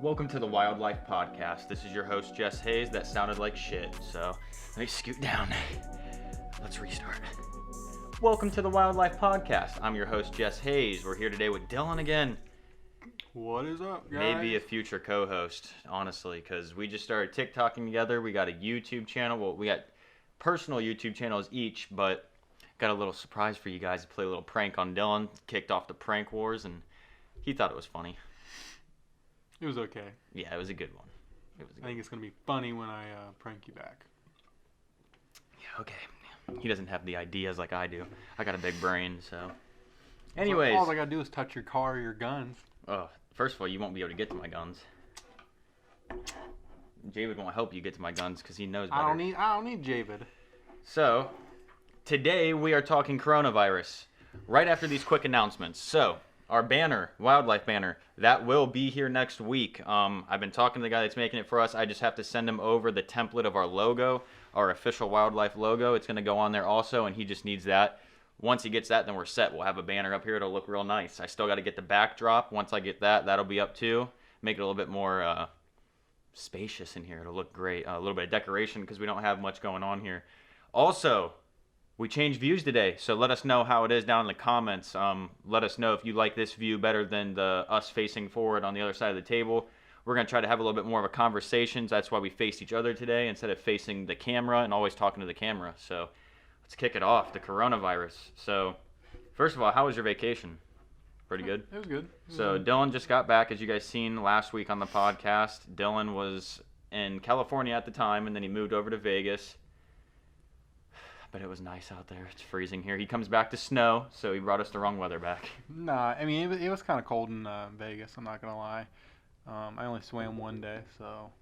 Welcome to the WyldLyfe podcast. This is your host, Jess Hayes. That sounded like shit, so let me scoot down. Let's restart. Welcome to the WyldLyfe podcast. I'm your host, Jess Hayes. We're here today with Dylan again. What is up, guys? Maybe a future co-host, honestly, because we just started TikToking together. We got a YouTube channel. Well, we got personal YouTube channels each, but got a little surprise for you guys to play a little prank on Dylan. Kicked off the prank wars, and he thought it was funny. It was okay. Yeah, it was a good one. I think it's going to be funny when I prank you back. Yeah, okay. He doesn't have the ideas like I do. I got a big brain, so. Anyways. All I got to do is touch your car or your guns. Oh, first of all, you won't be able to get to my guns. Javid won't help you get to my guns because he knows better. I don't need Javid. So, today we are talking coronavirus. Right after these quick announcements. So, our banner, WyldLyfe banner, that will be here next week. I've been talking to the guy that's making it for us. I just have to send him over the template of our logo, our official WyldLyfe logo. It's going to go on there also, and he just needs that. Once he gets that, then we're set. We'll have a banner up here. It'll look real nice. I still got to get the backdrop. Once I get that, that'll be up too. Make it a little bit more spacious in here. It'll look great. A little bit of decoration because we don't have much going on here. Also, we changed views today, so let us know how it is down in the comments. Let us know if you like this view better than the us facing forward on the other side of the table. We're going to try to have a little bit more of a conversation. That's why we faced each other today instead of facing the camera and always talking to the camera. So let's kick it off, the coronavirus. So first of all, how was your vacation? Pretty good? It was good. So Dylan just got back, as you guys seen last week on the podcast. Dylan was in California at the time, and then he moved over to Vegas. But it was nice out there. It's freezing here. He comes back to snow, so he brought us the wrong weather back. Nah, I mean, it was kind of cold in Vegas, I'm not going to lie. I only swam one day, so.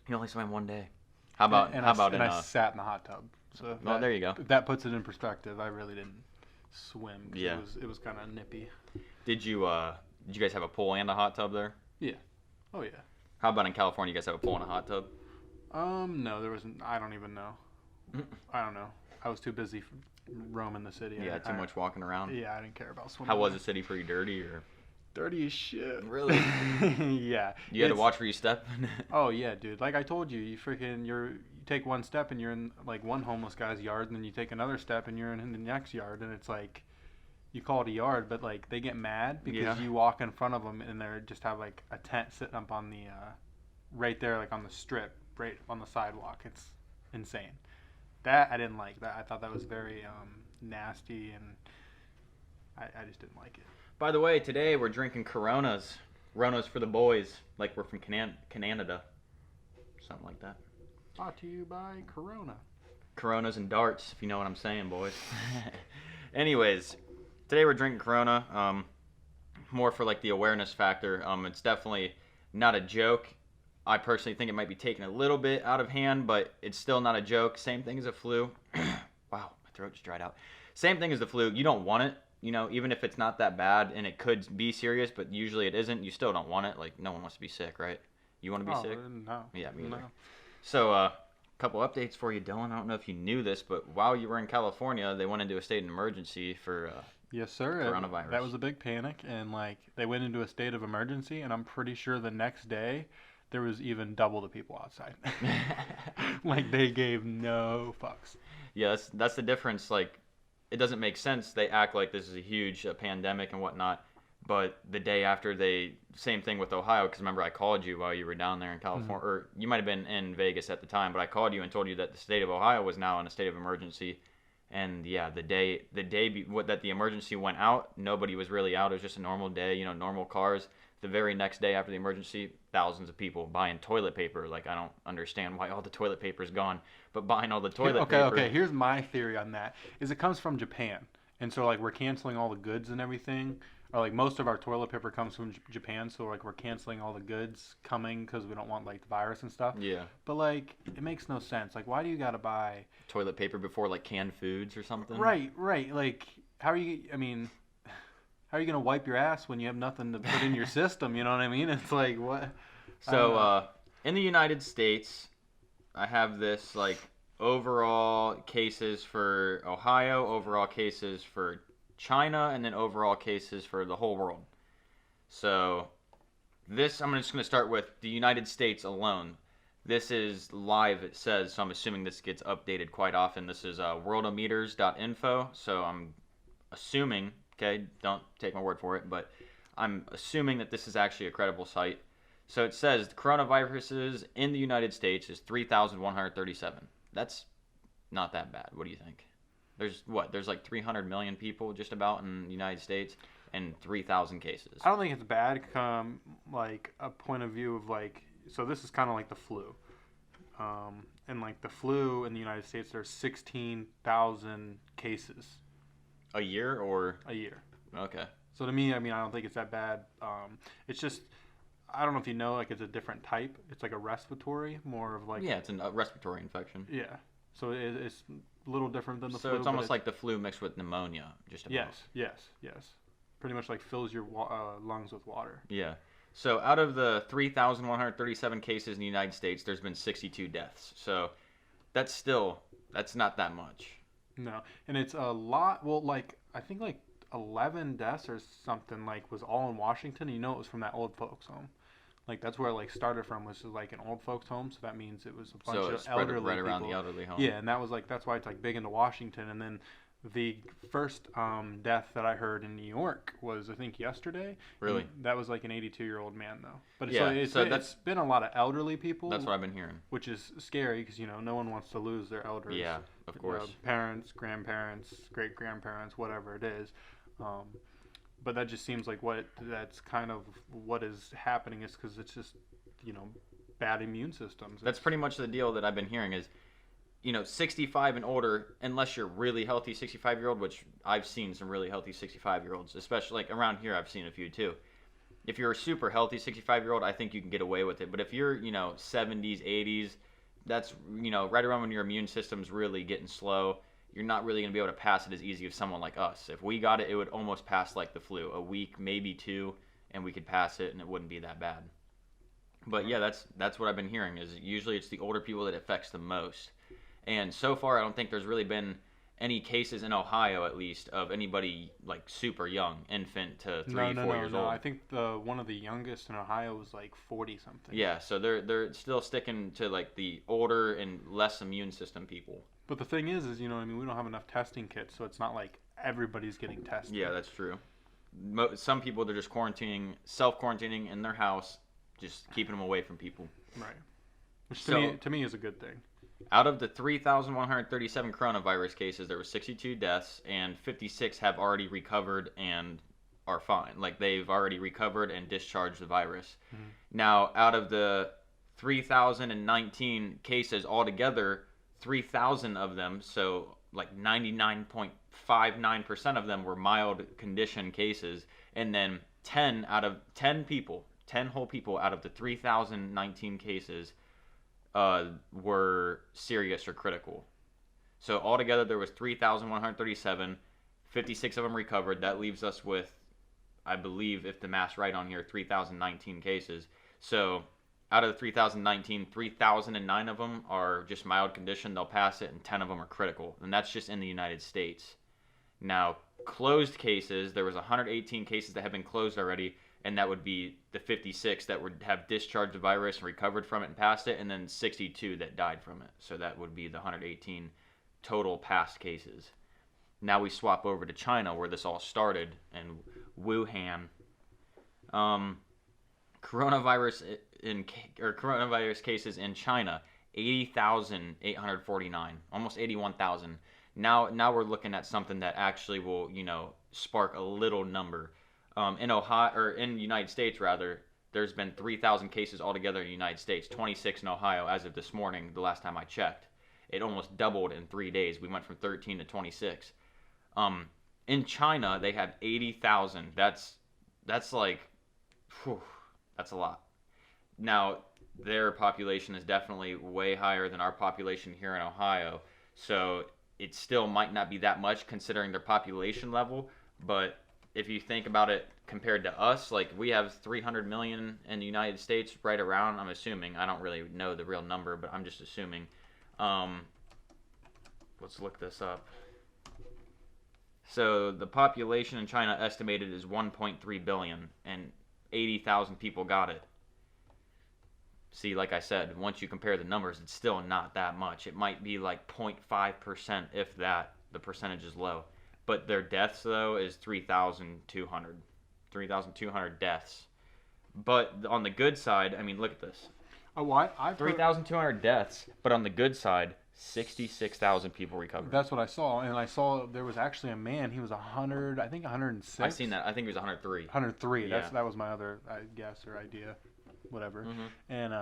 You only swam one day. How about I sat in the hot tub. So well, there you go. If that puts it in perspective, I really didn't swim. Yeah. It was kind of nippy. Did you guys have a pool and a hot tub there? Yeah. Oh, yeah. How about in California? You guys have a pool and a hot tub? No, there wasn't. I don't even know. I don't know. I was too busy roaming the city. Yeah, too much walking around. Yeah, I didn't care about swimming. How was the city? Pretty dirty or? Dirty as shit. Really? Yeah. You had to watch where you step? Oh yeah, dude. Like I told you, you take one step and you're in like one homeless guy's yard, and then you take another step and you're in the next yard, and it's like, you call it a yard, but like they get mad because you walk in front of them and they just have like a tent sitting up on the, right there, like on the strip, right on the sidewalk. It's insane. That I didn't like that. I thought that was very nasty, and I just didn't like it. By the way, today we're drinking Coronas. Coronas for the boys, like we're from Canada. Something like that. Brought to you by Corona. Coronas and darts, if you know what I'm saying, boys. Anyways, today we're drinking Corona. More for like the awareness factor. It's definitely not a joke. I personally think it might be taken a little bit out of hand, but it's still not a joke. Same thing as a flu. Wow, my throat just dried out. Same thing as the flu. You don't want it, even if it's not that bad, and it could be serious, but usually it isn't. You still don't want it. Like, no one wants to be sick, right? You want to be sick? No. Yeah, me either. No. So, a couple updates for you, Dylan. I don't know if you knew this, but while you were in California, they went into a state of emergency for yes, sir. Coronavirus. That was a big panic, and like they went into a state of emergency, and I'm pretty sure the next day there was even double the people outside. Like they gave no fucks. Yeah, that's the difference. Like, it doesn't make sense. They act like this is a huge pandemic and whatnot, but the day after same thing with Ohio, because remember I called you while you were down there in California, or you might have been in Vegas at the time, but I called you and told you that the state of Ohio was now in a state of emergency. And yeah, the day that the emergency went out, nobody was really out. It was just a normal day, normal cars. The very next day after the emergency, thousands of people buying toilet paper. Like, I don't understand why all the toilet paper is gone, but buying all the toilet paper. Okay, here's my theory on that. Is it comes from Japan. And so, like, we're canceling all the goods and everything. Or, like, most of our toilet paper comes from Japan. So, like, we're canceling all the goods coming because we don't want, like, the virus and stuff. Yeah. But, like, it makes no sense. Like, why do you got to buy toilet paper before, like, canned foods or something? Right. Like, how are you going to wipe your ass when you have nothing to put in your system? You know what I mean? It's like, what? So, in the United States, I have this, like, overall cases for Ohio, overall cases for China, and then overall cases for the whole world. So this, I'm just going to start with the United States alone. This is live, it says, so I'm assuming this gets updated quite often. This is worldometers.info, so I'm assuming, okay, don't take my word for it, but I'm assuming that this is actually a credible site. So it says the coronaviruses in the United States is 3,137. That's not that bad. What do you think? There's like 300 million people just about in the United States and 3,000 cases. I don't think it's bad from like a point of view of like, so this is kind of like the flu. And like the flu in the United States, there's 16,000 cases. A year or? A year. Okay. So to me, I mean, I don't think it's that bad. It's just, I don't know if you know, like it's a different type. It's like a respiratory, more of like. Yeah, it's a respiratory infection. Yeah. So it's a little different than the flu. So it's almost like the flu mixed with pneumonia, just about. Yes. Pretty much like fills your lungs with water. Yeah. So out of the 3,137 cases in the United States, there's been 62 deaths. So that's not that much. No, and it's a lot. Well, like I think like 11 deaths or something like was all in Washington. You know, it was from that old folks home. Like that's where it like started from, was like an old folks home. So that means it was a bunch of elderly right around people. the elderly home. Yeah, and that was like that's why it's like big into Washington. And then the first death that I heard in New York was I think yesterday. Really? That was like an 82-year-old man though. But Yeah, it's been a lot of elderly people. That's what I've been hearing. Which is scary because no one wants to lose their elders. Yeah, of course. Parents, grandparents, great grandparents, whatever it is. But that just seems like that's kind of what is happening is because it's just bad immune systems. That's pretty much the deal that I've been hearing is 65 and older, unless you're really healthy 65-year-old, which I've seen some really healthy 65-year-olds, especially like around here I've seen a few too. If you're a super healthy 65-year-old, I think you can get away with it. But if you're 70s, 80s, that's right around when your immune system's really getting slow. You're not really going to be able to pass it as easy as someone like us. If we got it, it would almost pass like the flu. A week, maybe 2, and we could pass it, and it wouldn't be that bad. But yeah, that's what I've been hearing is usually it's the older people that it affects the most. And so far, I don't think there's really been any cases in Ohio, at least, of anybody like super young, infant to 4 years old. I think one of the youngest in Ohio was like 40 something. Yeah, so they're still sticking to like the older and less immune system people. But the thing is we don't have enough testing kits, so it's not like everybody's getting tested. Yeah, that's true. Some people, they're just self-quarantining in their house, just keeping them away from people. Right. Which to me is a good thing. Out of the 3,137 coronavirus cases, there were 62 deaths, and 56 have already recovered and are fine. Like, they've already recovered and discharged the virus. Mm-hmm. Now, out of the 3,019 cases altogether, 3,000 of them, so like 99.59% of them were mild condition cases, and then 10 whole people out of the 3,019 cases were serious or critical. So altogether there was 3,137, 56 of them recovered. That leaves us with, I believe, if the math's right on here, 3,019 cases. So out of the 3,019, 3,009 of them are just mild condition, they'll pass it, and 10 of them are critical. And that's just in the United States. Now, closed cases, there was 118 cases that have been closed already, and that would be the 56 that would have discharged the virus and recovered from it and passed it, and then 62 that died from it. So that would be the 118 total passed cases. Now we swap over to China, where this all started, and Wuhan. Coronavirus cases in China, 80,849, almost 81,000. Now we're looking at something that actually will, spark a little number. In Ohio, or in the United States rather, there's been 3,000 cases altogether in the United States, 26 in Ohio as of this morning, the last time I checked. It almost doubled in 3 days. We went from 13 to 26. In China, they had 80,000. That's like, that's a lot. Now, their population is definitely way higher than our population here in Ohio, so it still might not be that much considering their population level, but if you think about it compared to us, like we have 300 million in the United States right around, I'm assuming. I don't really know the real number, but I'm just assuming. Let's look this up. So the population in China estimated is 1.3 billion, and 80,000 people got it. See, like I said, once you compare the numbers, it's still not that much. It might be like 0.5%, if that. The percentage is low. But their deaths, though, is 3,200. 3,200 deaths. But on the good side, I mean, look at this. Oh, I've 3,200 deaths, but on the good side, 66,000 people recovered. That's what I saw, and I saw there was actually a man. He was 100, I think 106. I've seen that. I think he was 103. 103. Yeah. That was my other guess or idea, whatever. Mm-hmm. And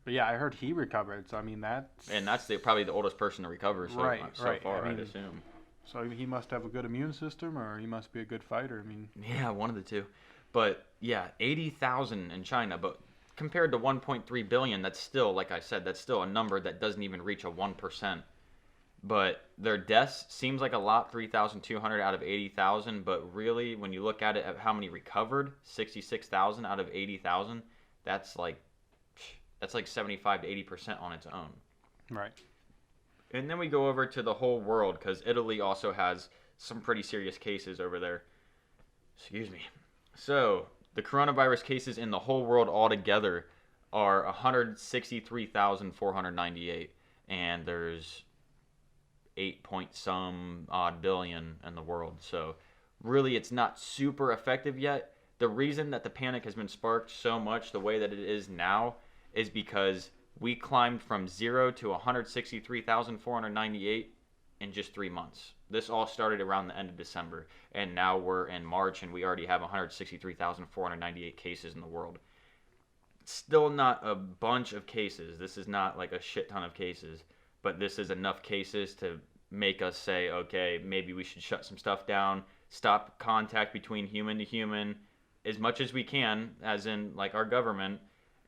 but yeah, I heard he recovered. So I mean that's probably the oldest person to recover so right. far. I mean, I'd assume. So he must have a good immune system, or he must be a good fighter. I mean, yeah, one of the two. But yeah, 80,000 in China, but compared to 1.3 billion, that's still, like I said, that's still a number that doesn't even reach a 1%. But their deaths seems like a lot, 3,200 out of 80,000. But really, when you look at it, at how many recovered, 66,000 out of 80,000, that's like 75 to 80% on its own. right. And then we go over to the whole world, because Italy also has some pretty serious cases over there. Excuse me. So, the coronavirus cases in the whole world altogether are 163,498. And there's 8 point some odd billion in the world. So, really, it's not super effective yet. The reason that the panic has been sparked so much the way that it is now is because we climbed from 0 to 163,498 in just 3 months. This all started around the end of December, and now we're in March, and we already have 163,498 cases in the world. Still not a bunch of cases. This is not like a shit ton of cases, but this is enough cases to make us say, okay, maybe we should shut some stuff down, stop contact between human to human as much as we can, as in like our government,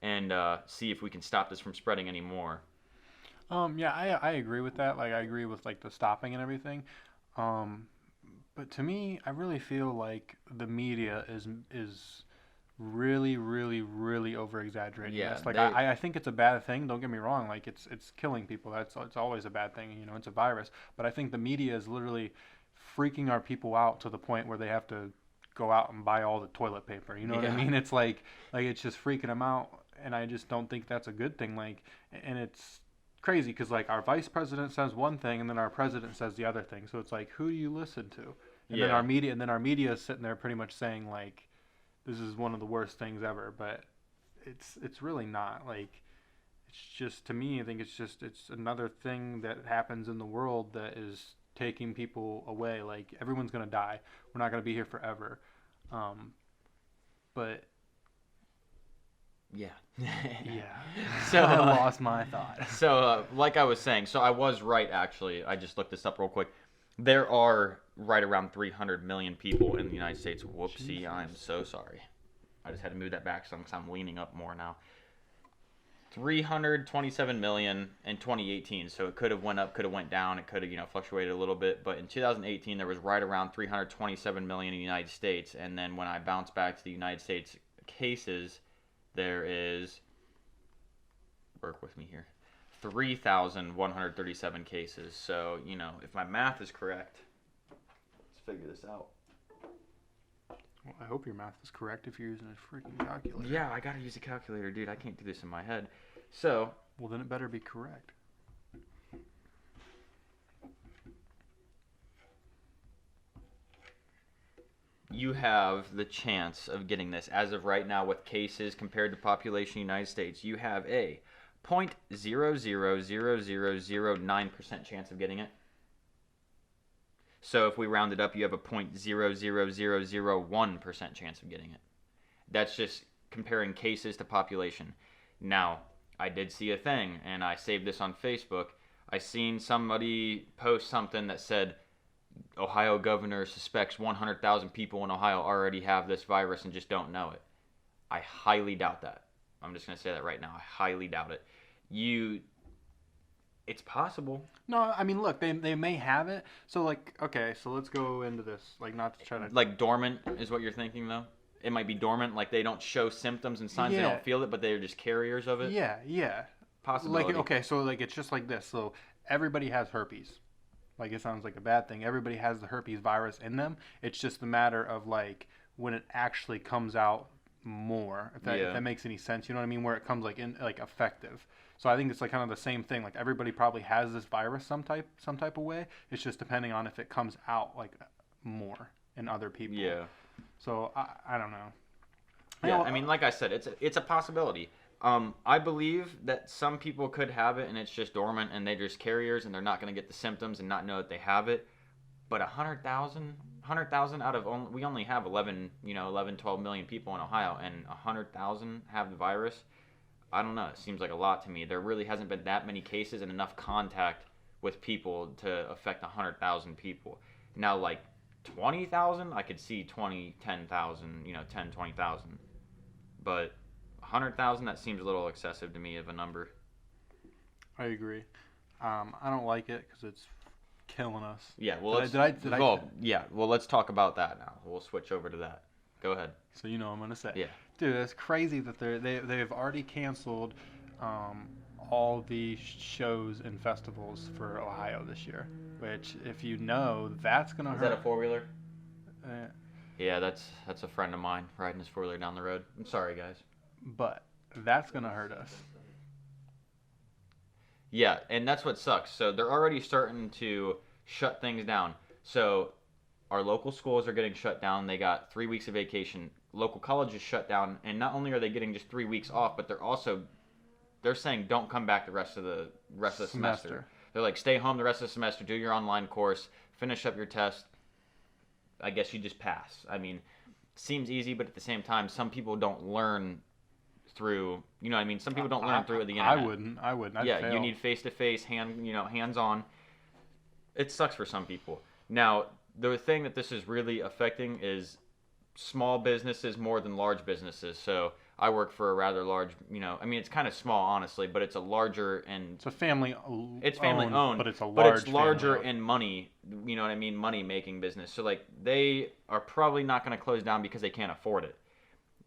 and see if we can stop this from spreading anymore. Yeah, I agree with that. Like I agree with like the stopping and everything. But to me, I really feel like the media is really, really, really over exaggerating. Yeah, this. Like I think it's a bad thing. Don't get me wrong. Like it's killing people. It's always a bad thing. You know, it's a virus. But I think the media is literally freaking our people out to the point where they have to go out and buy all the toilet paper. You know what I mean? It's like it's just freaking them out, and I just don't think that's a good thing. Like, and it's crazy because like our vice president says one thing and then our president says the other thing. So it's like, who do you listen to? And then our media is sitting there pretty much saying like, this is one of the worst things ever. But it's really not. Like, it's just, to me, I think it's another thing that happens in the world that is taking people away. Like, everyone's gonna die. We're not gonna be here forever. But yeah. So I lost my thought. So, like I was saying, so I was right, actually. I just looked this up real quick. There are right around 300 million people in the United States. Whoopsie, Jesus. I'm so sorry. I just had to move that back because I'm leaning up more now. 327 million in 2018. So it could have went up, could have went down. It could have, fluctuated a little bit. But in 2018, there was right around 327 million in the United States. And then when I bounce back to the United States cases, there is, work with me here, 3,137 cases. So, if my math is correct, let's figure this out. Well, I hope your math is correct if you're using a freaking calculator. Yeah, I gotta use a calculator, dude. I can't do this in my head. So, well, then it better be correct. you have the chance of getting this. As of right now, with cases compared to population United States, you have a 0.000009% chance of getting it. So if we round it up, you have a 0.00001% chance of getting it. That's just comparing cases to population. Now, I did see a thing, and I saved this on Facebook. I seen somebody post something that said, Ohio governor suspects 100,000 people in Ohio already have this virus and just don't know it. I highly doubt that. I'm just going to say that right now. I highly doubt it. It's possible. No, I mean, look, they may have it. So, like, okay, so let's go into this. Like, not to try to... Like, dormant is what you're thinking, though? It might be dormant, like they don't show symptoms and signs, they don't feel it, but they're just carriers of it? Yeah. Possibility. Like, okay, so, like, it's just like this. So, everybody has herpes. Like, it sounds like a bad thing. Everybody has the herpes virus in them. It's just a matter of, like, when it actually comes out more. If that makes any sense, you know what I mean? Where it comes like in like effective. So I think it's like kind of the same thing. Like everybody probably has this virus some type of way. It's just depending on if it comes out like more in other people. Yeah. So I don't know. Yeah, I mean, like I said, it's a possibility. I believe that some people could have it and it's just dormant and they're just carriers and they're not going to get the symptoms and not know that they have it. But 100,000 out of we only have 12 million people in Ohio, and 100,000 have the virus. I don't know. It seems like a lot to me. There really hasn't been that many cases and enough contact with people to affect 100,000 people. Now, like 20,000, I could see 10,000, 10, 20,000. But 100,000, that seems a little excessive to me of a number. I agree. I don't like it because it's killing us. Yeah, well, well, let's talk about that now. We'll switch over to that. Go ahead. So you know what I'm gonna say. Yeah. Dude, it's crazy that they've already canceled all the shows and festivals for Ohio this year. Which, if you know, that's gonna hurt. Is that a 4-wheeler? Yeah, that's a friend of mine riding his 4-wheeler down the road. I'm sorry, guys. But that's gonna hurt us. Yeah, and that's what sucks. So they're already starting to shut things down. So our local schools are getting shut down. They got 3 weeks of vacation. Local colleges shut down, and not only are they getting just 3 weeks off, but they're saying don't come back the rest of the semester. They're like, stay home the rest of the semester, do your online course, finish up your test. I guess you just pass. I mean, seems easy, but at the same time, some people don't learn through, you know what I mean? Some people don't learn through the internet. I wouldn't. I'd yeah, fail. You need face-to-face, hands-on. It sucks for some people. Now, the thing that this is really affecting is small businesses more than large businesses. So I work for a rather large, it's kind of small, honestly, but it's a larger and... It's a family owned, but it's larger in money, you know what I mean, money-making business. So, like, they are probably not going to close down because they can't afford it.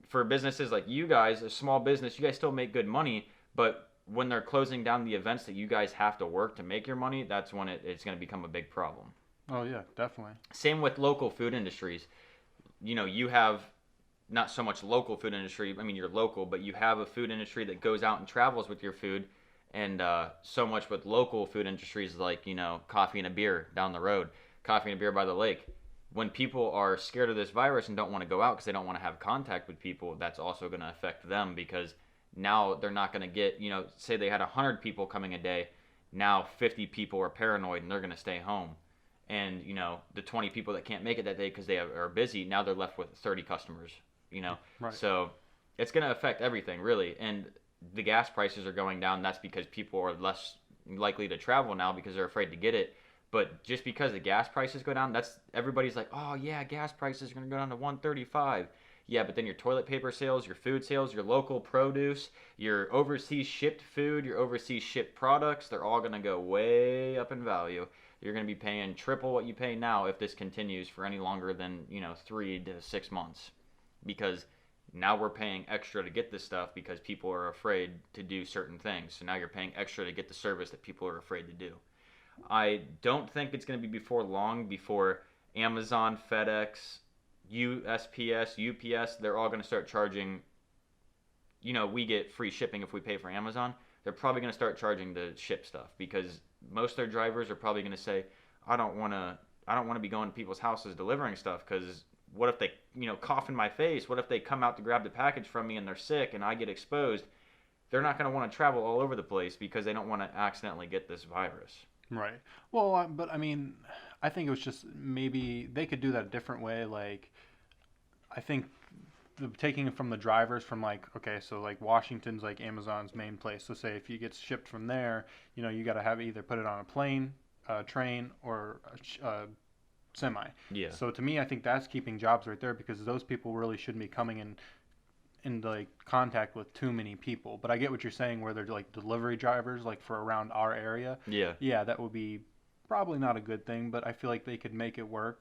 For businesses like you guys, a small business, you guys still make good money, but when they're closing down the events that you guys have to work to make your money, that's when it's going to become a big problem. Oh, yeah, definitely. Same with local food industries. You have not so much local food industry. I mean, you're local, but you have a food industry that goes out and travels with your food. And so much with local food industries like, coffee and a beer down the road, coffee and a beer by the lake. When people are scared of this virus and don't want to go out because they don't want to have contact with people, that's also going to affect them because now they're not going to get, say they had 100 people coming a day. Now 50 people are paranoid and they're going to stay home. And, the 20 people that can't make it that day because they are busy, now they're left with 30 customers, Right. So it's going to affect everything, really. And the gas prices are going down. That's because people are less likely to travel now because they're afraid to get it. But just because the gas prices go down, everybody's like, oh, yeah, gas prices are going to go down to $1.35. Yeah, but then your toilet paper sales, your food sales, your local produce, your overseas shipped food, your overseas shipped products, they're all going to go way up in value. You're going to be paying triple what you pay now if this continues for any longer than, 3 to 6 months. Because now we're paying extra to get this stuff because people are afraid to do certain things. So now you're paying extra to get the service that people are afraid to do. I don't think it's going to be before long before Amazon, FedEx, USPS, UPS, they're all going to start charging, we get free shipping if we pay for Amazon. They're probably going to start charging to ship stuff because most of their drivers are probably going to say, I don't want to be going to people's houses delivering stuff because what if they, cough in my face? What if they come out to grab the package from me and they're sick and I get exposed? They're not going to want to travel all over the place because they don't want to accidentally get this virus. Right. Well, but I mean, I think it was just maybe they could do that a different way. Like, I think taking it from the drivers from so Washington's like Amazon's main place. So say if you get shipped from there, you got to have either put it on a plane, a train, or a semi. Yeah. So to me, I think that's keeping jobs right there because those people really shouldn't be coming in like contact with too many people. But I get what you're saying where they're like delivery drivers like for around our area. Yeah, that would be probably not a good thing, but I feel like they could make it work,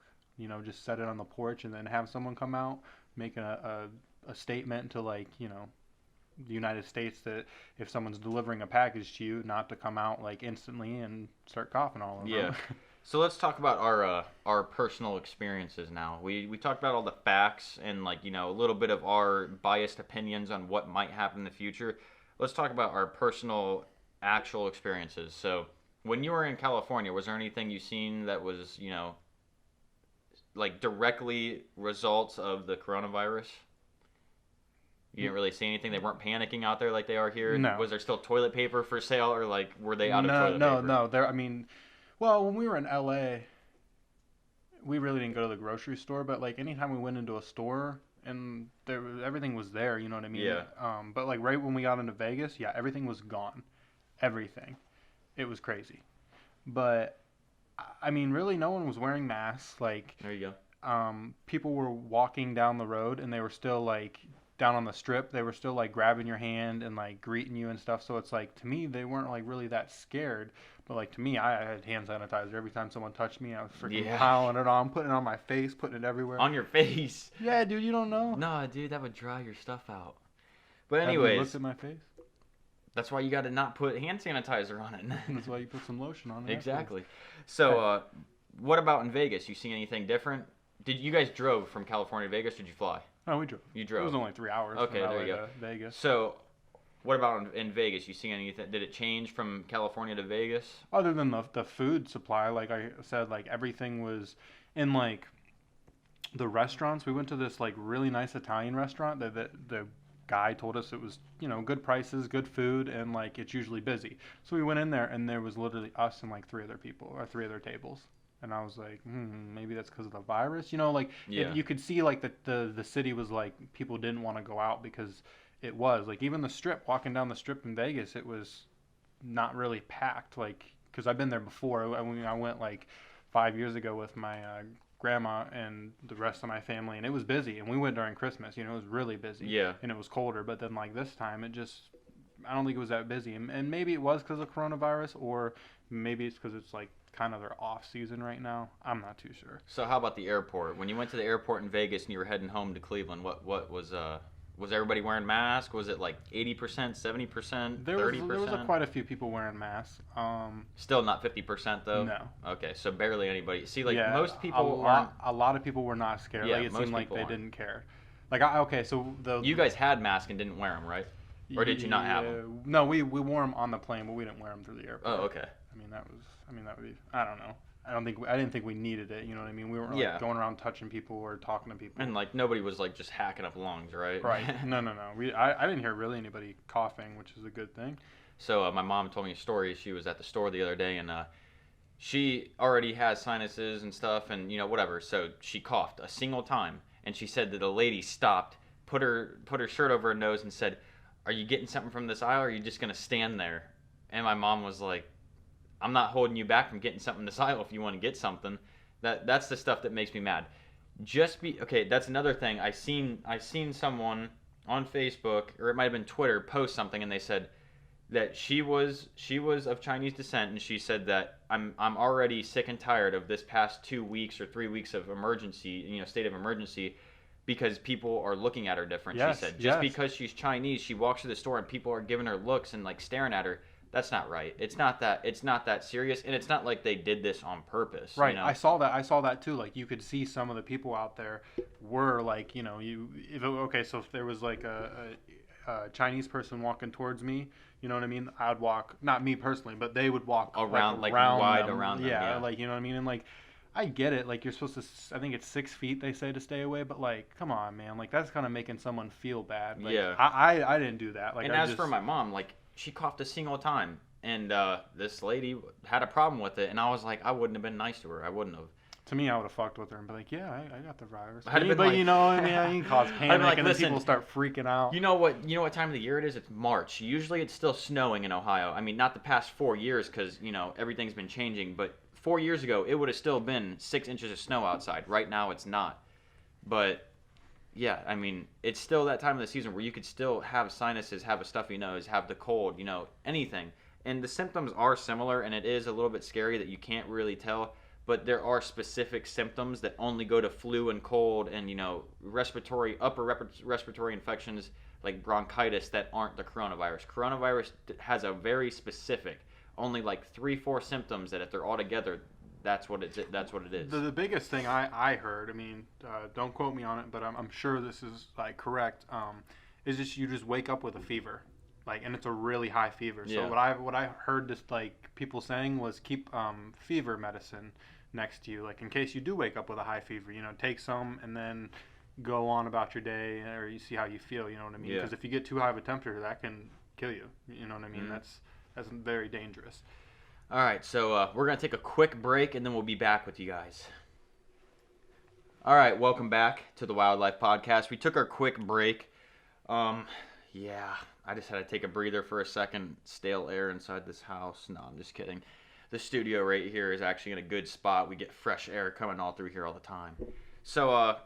just set it on the porch and then have someone come out, make a statement to the United States that if someone's delivering a package to you, not to come out like instantly and start coughing all over them. So let's talk about our personal experiences now. We talked about all the facts and like a little bit of our biased opinions on what might happen in the future. Let's talk about our personal actual experiences. So when you were in California, was there anything you seen that was like directly results of the coronavirus? You didn't really see anything. They weren't panicking out there like they are here. No. Was there still toilet paper for sale, or like were they out of toilet No, paper? no. There. I mean, well, when we were in LA, we really didn't go to the grocery store, but like anytime we went into a store and everything was there, you know what I mean? Yeah. But like right when we got into Vegas, yeah, everything was gone. Everything. It was crazy. But I mean, really, no one was wearing masks. Like, There you go. people were walking down the road and they were still like down on the strip. They were still like grabbing your hand and like greeting you and stuff. So it's like to me, they weren't like really that scared. But like to me, I had hand sanitizer every time someone touched me. I was freaking Yeah. piling it on, putting it on my face, putting it everywhere. On your face. Yeah, dude, you don't know. No, dude, that would dry your stuff out. But Have you looked anyways, at my face? that's why you got to not put hand sanitizer on it. That's why you put some lotion on it. Exactly. So, what about in Vegas? You see anything different? Did you guys drove from California to Vegas? Or did you fly? Oh, we drove. You It drove. was only 3 hours. Okay, from there LA you go. to Vegas. So, what about in Vegas? You see anything? Did it change from California to Vegas? Other than the food supply, like I said, like everything was in like the restaurants. We went to this like really nice Italian restaurant that the guy told us it was, good prices, good food, and like it's usually busy. So we went in there and there was literally us and like three other people or three other tables. And I was like, maybe that's because of the virus. Like Yeah. you could see like the city was like people didn't want to go out because it was like even the strip, walking down the strip in Vegas, it was not really packed. Like because I've been there before. I went like 5 years ago with my grandma and the rest of my family, and it was busy. And we went during Christmas. It was really busy. Yeah. And it was colder. But then like this time, I don't think it was that busy. And maybe it was because of coronavirus, or maybe it's because it's like kind of their off season right now. I'm not too sure. So, how about the airport? When you went to the airport in Vegas and you were heading home to Cleveland, what was everybody wearing masks? Was it like 80%, 70%, 30%? There was quite a few people wearing masks. Still not 50% though? No. Okay, so barely anybody. See, like Yeah, most people aren't. a lot of people were not scared. Yeah, Like it most seemed like people they aren't. didn't care. Like okay, so You guys had masks and didn't wear them, right? Or did you not have them? No, we wore them on the plane, but we didn't wear them through the airport. Oh, okay. That would be. I don't know. I didn't think we needed it. You know what I mean? We weren't like Yeah. going around touching people or talking to people. And like nobody was like just hacking up lungs, right? Right. No. I didn't hear really anybody coughing, which is a good thing. So my mom told me a story. She was at the store the other day, and she already has sinuses and stuff, and whatever. So she coughed a single time, and she said that a lady stopped, put her shirt over her nose, and said, "Are you getting something from this aisle, or are you just gonna stand there?" And my mom was like, "I'm not holding you back from getting something in this aisle if you want to get something." That's the stuff that makes me mad. Okay. That's another thing. I seen someone on Facebook, or it might have been Twitter, post something, and they said that she was of Chinese descent, and she said that I'm already sick and tired of this past 2 weeks or 3 weeks of emergency, state of emergency, because people are looking at her different. Yes, she said just yes. because she's Chinese, she walks through the store and people are giving her looks and like staring at her. That's not right. It's not that serious, and it's not like they did this on purpose. Right. I saw that too. Like you could see some of the people out there were like, so if there was like a Chinese person walking towards me, you know what I mean? I'd walk, not me personally, but they would walk around wide around them. Yeah, like you know what I mean? And like I get it. Like you're supposed to, I think it's 6 feet they say to stay away, but like, come on, man. Like that's kind of making someone feel bad. Like, Yeah. I didn't do that. Like, and as for my mom, like she coughed a single time, and this lady had a problem with it, and I was like, I wouldn't have been nice to her. I wouldn't have. To me, I would have fucked with her and be like, yeah, I got the virus. I'd have been But like- you know, I mean, you can cause panic, like, and then listen, people start freaking out. You know what time of the year it is? It's March. Usually it's still snowing in Ohio. I mean, not the past 4 years because, everything's been changing. But 4 years ago, it would have still been 6 inches of snow outside. Right now, it's not. But, yeah, I mean, it's still that time of the season where you could still have sinuses, have a stuffy nose, have the cold, anything. And the symptoms are similar, and it is a little bit scary that you can't really tell. But there are specific symptoms that only go to flu and cold and, upper respiratory infections like bronchitis that aren't the coronavirus. Coronavirus has a very specific, only like 3-4 symptoms that if they're all together, that's what it is. The biggest thing I heard, I mean, don't quote me on it, but I'm sure this is like correct. Is just you just wake up with a fever, like, and it's a really high fever. So what I heard just like people saying was keep fever medicine next to you, like in case you do wake up with a high fever. You know, take some and then go on about your day, or you see how you feel. You know what I mean? Because if you get too high of a temperature, that can kill you. You know what I mean? Mm-hmm. That's very dangerous. All right, so we're going to take a quick break, and then we'll be back with you guys. All right, welcome back to the WyldLyfe podcast. We took our quick break. I just had to take a breather for a second. Stale air inside this house. No, I'm just kidding. The studio right here is actually in a good spot. We get fresh air coming all through here all the time. So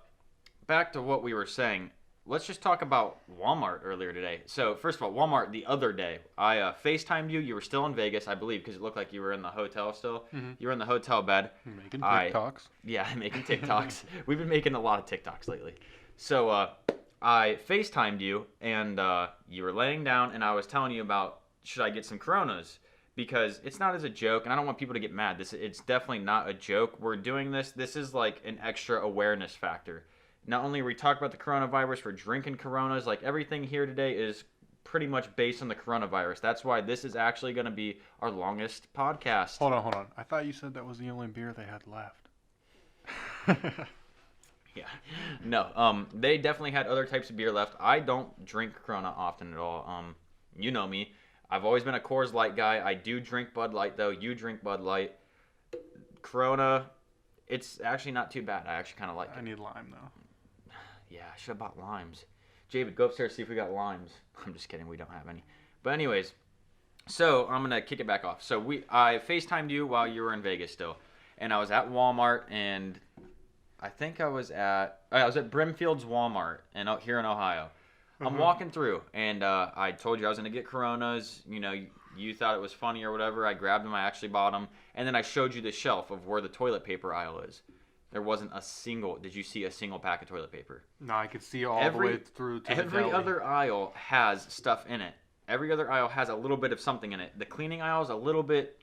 back to what we were saying. Let's just talk about Walmart earlier today. So, first of all, Walmart the other day, I FaceTimed you. You were still in Vegas, I believe, because it looked like you were in the hotel still. Mm-hmm. You were in the hotel bed. Making TikToks. Making TikToks. We've been making a lot of TikToks lately. So, I FaceTimed you, and you were laying down, and I was telling you about, should I get some Coronas? Because it's not as a joke, and I don't want people to get mad. It's definitely not a joke. We're doing this. This is like an extra awareness factor. Not only are we talking about the coronavirus, we're drinking Coronas. Like, everything here today is pretty much based on the coronavirus. That's why this is actually going to be our longest podcast. Hold on. I thought you said that was the only beer they had left. Yeah. No, they definitely had other types of beer left. I don't drink Corona often at all. You know me. I've always been a Coors Light guy. I do drink Bud Light, though. You drink Bud Light. Corona, it's actually not too bad. I actually kind of like it. I need lime, though. Yeah, I should have bought limes. David, go upstairs, see if we got limes. I'm just kidding, we don't have any. But anyways, so I'm going to kick it back off. So I FaceTimed you while you were in Vegas still. And I was at Walmart, and I think I was at Brimfield's Walmart here in Ohio. Mm-hmm. I'm walking through, and I told you I was going to get Coronas. You know, you thought it was funny or whatever. I grabbed them, I actually bought them. And then I showed you the shelf of where the toilet paper aisle is. There wasn't did you see a single pack of toilet paper? No, I could see all the way through to every other aisle has stuff in it. Every other aisle has a little bit of something in it. The cleaning aisle is a little bit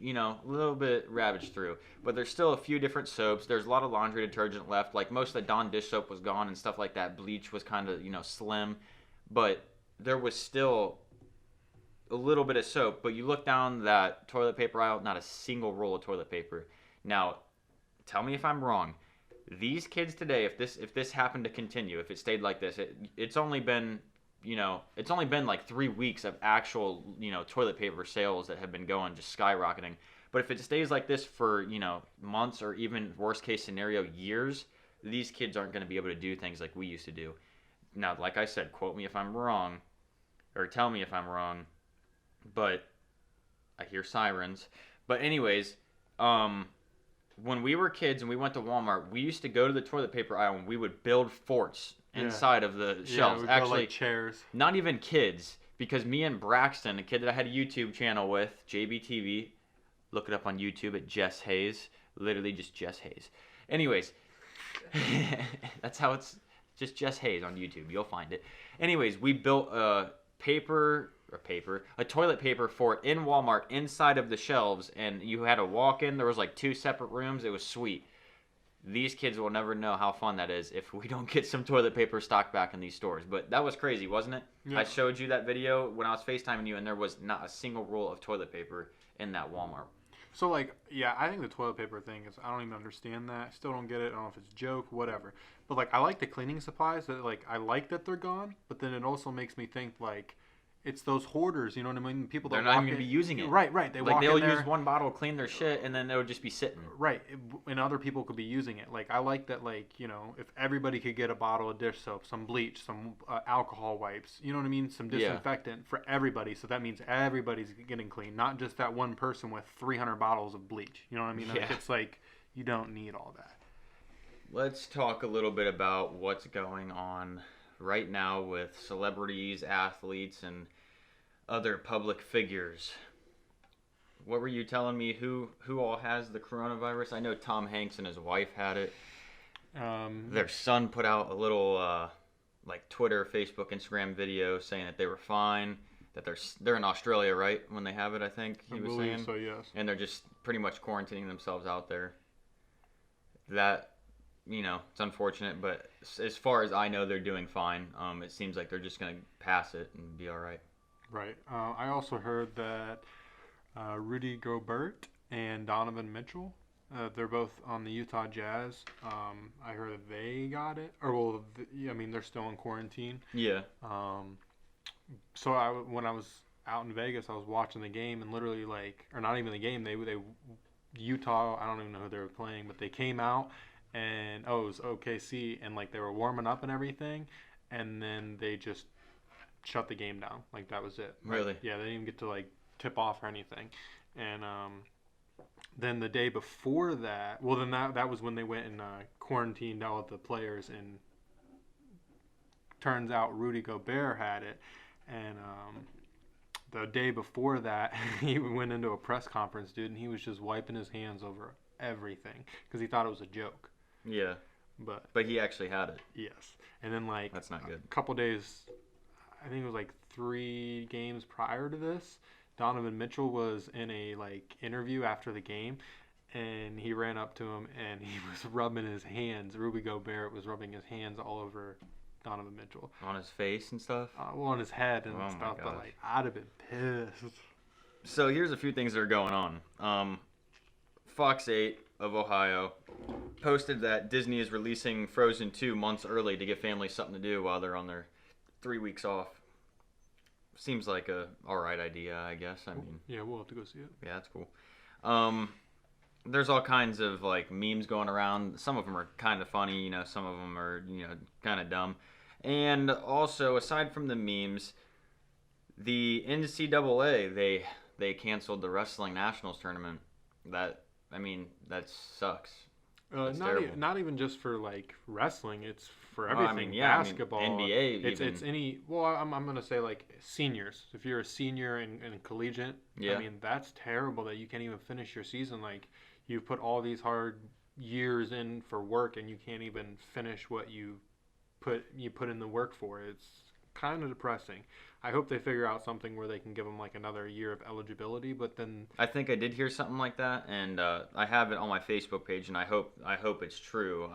ravaged through. But there's still a few different soaps. There's a lot of laundry detergent left. Like, most of the Dawn dish soap was gone and stuff like that. Bleach was kind of, slim. But there was still a little bit of soap. But you look down that toilet paper aisle, not a single roll of toilet paper. Now, tell me if I'm wrong. These kids today, if this happened to continue, if it stayed like this, it's only been like 3 weeks of actual, toilet paper sales that have been going, just skyrocketing. But if it stays like this for, months, or even worst case scenario, years, these kids aren't going to be able to do things like we used to do. Now, like I said, quote me if I'm wrong, or tell me if I'm wrong, but I hear sirens. But anyways, when we were kids and we went to Walmart, we used to go to the toilet paper aisle and we would build forts inside of the shelves. We Actually, like chairs. Not even kids, because me and Braxton, a kid that I had a YouTube channel with, JBTV, look it up on YouTube at Jess Hayes, literally just Jess Hayes. Anyways, that's how it's just Jess Hayes on YouTube. You'll find it. Anyways, we built a toilet paper fort in Walmart inside of the shelves, and you had to walk in. There was like 2 separate rooms. It was sweet. These kids will never know how fun that is if we don't get some toilet paper stocked back in these stores. But that was crazy, wasn't it? Yeah. I showed you that video when I was FaceTiming you, and there was not a single roll of toilet paper in that Walmart. So, I think the toilet paper thing is, I don't even understand that. I still don't get it. I don't know if it's a joke, whatever. But, I like the cleaning supplies. That I like that they're gone, but then it also makes me think, it's those hoarders, you know what I mean? People that they're not even going to be using it. Right. They'll use one bottle, clean their shit, and then they'll just be sitting. Right, and other people could be using it. I like that, if everybody could get a bottle of dish soap, some bleach, some alcohol wipes, you know what I mean? Some disinfectant for everybody. So that means everybody's getting clean, not just that one person with 300 bottles of bleach. You know what I mean? Yeah. It's you don't need all that. Let's talk a little bit about what's going on right now with celebrities, athletes, and other public figures. What were you telling me? Who all has the coronavirus? I know Tom Hanks and his wife had it. Their son put out a little Twitter, Facebook, Instagram video saying that they were fine. That they're in Australia, right? When they have it, I think he was saying. So, yes. And they're just pretty much quarantining themselves out there. that, it's unfortunate, but as far as I know, they're doing fine. It seems like they're just going to pass it and be all right. Right. I also heard that Rudy Gobert and Donovan Mitchell, they're both on the Utah Jazz. I heard that they got it, or well, I mean they're still in quarantine. Yeah. So when I was out in Vegas, I was watching the game, and literally or not even the game, they Utah, I don't even know who they were playing, but they came out and it was OKC, and they were warming up and everything, and then they just shut the game down. That was it. Really? Yeah, they didn't even get to tip off or anything. And then the day before that, well, then that was when they went and quarantined all of the players, and turns out Rudy Gobert had it. And the day before that, he went into a press conference, dude, and he was just wiping his hands over everything because he thought it was a joke. Yeah. But he actually had it. Yes. And then that's not good. A couple days, I think it was 3 games prior to this, Donovan Mitchell was in a interview after the game, and he ran up to him and he was rubbing his hands. Rudy Gobert was rubbing his hands all over Donovan Mitchell. On his face and stuff? Well, on his head and stuff. But I'd have been pissed. So here's a few things that are going on. Fox 8 of Ohio posted that Disney is releasing Frozen 2 months early to give families something to do while they're on their 3 weeks off. Seems like a alright idea, I guess. I mean, yeah, we'll have to go see it. Yeah, that's cool. There's all kinds of memes going around. Some of them are kind of funny, some of them are, kind of dumb. And also, aside from the memes, the NCAA, they canceled the Wrestling Nationals tournament. That sucks. Not even just for wrestling. It's for everything. Basketball, NBA. It's any. Well, I'm gonna say seniors. If you're a senior in collegiate, yeah. I mean that's terrible that you can't even finish your season. You've put all these hard years in for work, and you can't even finish what you put in the work for. It's kind of depressing. I hope they figure out something where they can give them another year of eligibility, but then I think I did hear something like that, and I have it on my Facebook page, and I hope it's true.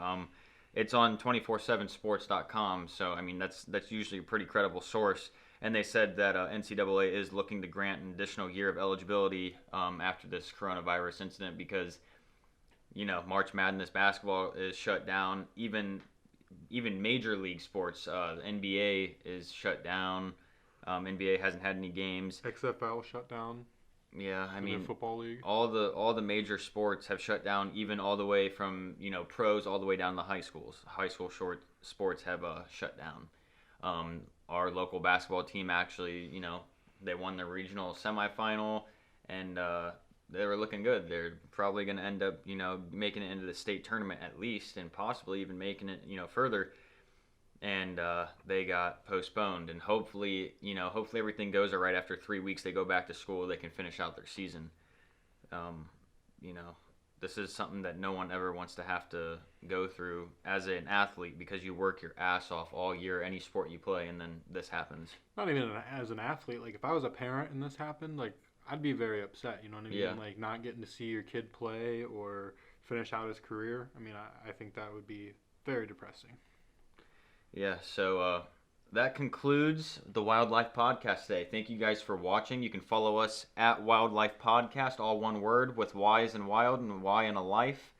It's on 247sports.com, so I mean that's usually a pretty credible source. And they said that NCAA is looking to grant an additional year of eligibility after this coronavirus incident because March Madness basketball is shut down. Even major league sports, the NBA is shut down. NBA hasn't had any games. XFL shut down. Yeah, I mean, football league. All the major sports have shut down, even all the way from pros all the way down to high schools. High school short sports have shut down. Our local basketball team actually, they won the regional semifinal, and they were looking good. They're probably going to end up, making it into the state tournament at least, and possibly even making it, further. And they got postponed, and hopefully everything goes all right. After 3 weeks, they go back to school. They can finish out their season. This is something that no one ever wants to have to go through as an athlete because you work your ass off all year, any sport you play, and then this happens. Not even as an athlete. If I was a parent and this happened, I'd be very upset. You know what I mean? Yeah. Not getting to see your kid play or finish out his career. I mean, I think that would be very depressing. Yeah, so that concludes the WyldLyfe podcast today. Thank you guys for watching. You can follow us at WyldLyfe Podcast, all one word, with Y's and wild and Y and a life.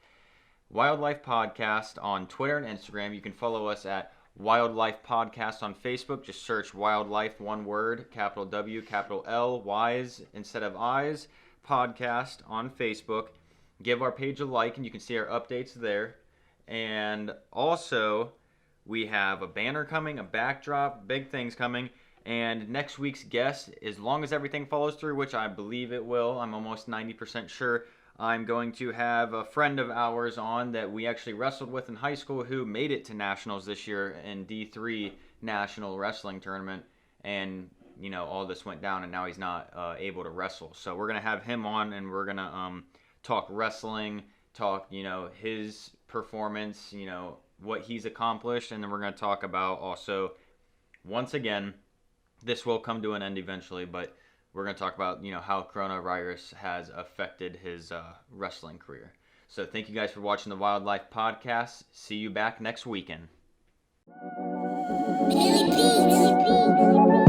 WyldLyfe Podcast on Twitter and Instagram. You can follow us at WyldLyfe Podcast on Facebook. Just search WyldLyfe, one word, capital W, capital L, Y's instead of I's, podcast on Facebook. Give our page a like, and you can see our updates there. And also, we have a banner coming, a backdrop, big things coming, and next week's guest, as long as everything follows through, which I believe it will, I'm almost 90% sure, I'm going to have a friend of ours on that we actually wrestled with in high school who made it to nationals this year in D3 National Wrestling Tournament, and all this went down, and now he's not able to wrestle. So we're going to have him on, and we're going to talk wrestling, talk, his performance, what he's accomplished, and then we're going to talk about also, once again, this will come to an end eventually, but we're going to talk about how coronavirus has affected his wrestling career. So thank you guys for watching the WyldLyfe podcast. See you back next weekend. Billy Beats.